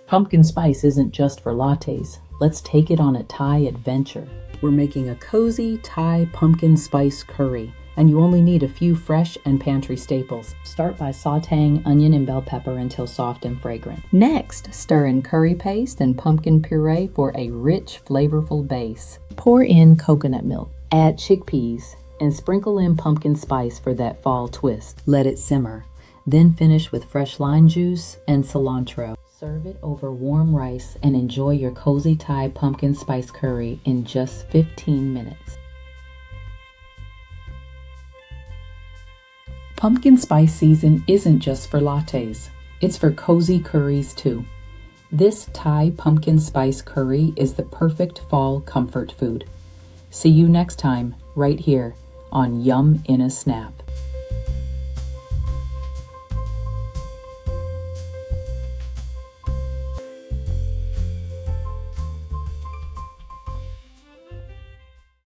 Pumpkin spice isn't just for lattes. Let's take it on a Thai adventure. We're making a cozy Thai pumpkin spice curry, and you only need a few fresh and pantry staples. Start by sautéing onion and bell pepper until soft and fragrant. Next, stir in curry paste and pumpkin puree for a rich, flavorful base. Pour in coconut milk, add chickpeas, and sprinkle in pumpkin spice for that fall twist. Let it simmer. Then finish with fresh lime juice and cilantro. Serve it over warm rice and enjoy your cozy Thai pumpkin spice curry in just 15 minutes. Pumpkin spice season isn't just for lattes. It's for cozy curries too. This Thai pumpkin spice curry is the perfect fall comfort food. See you next time, right here on Yum in a Snap.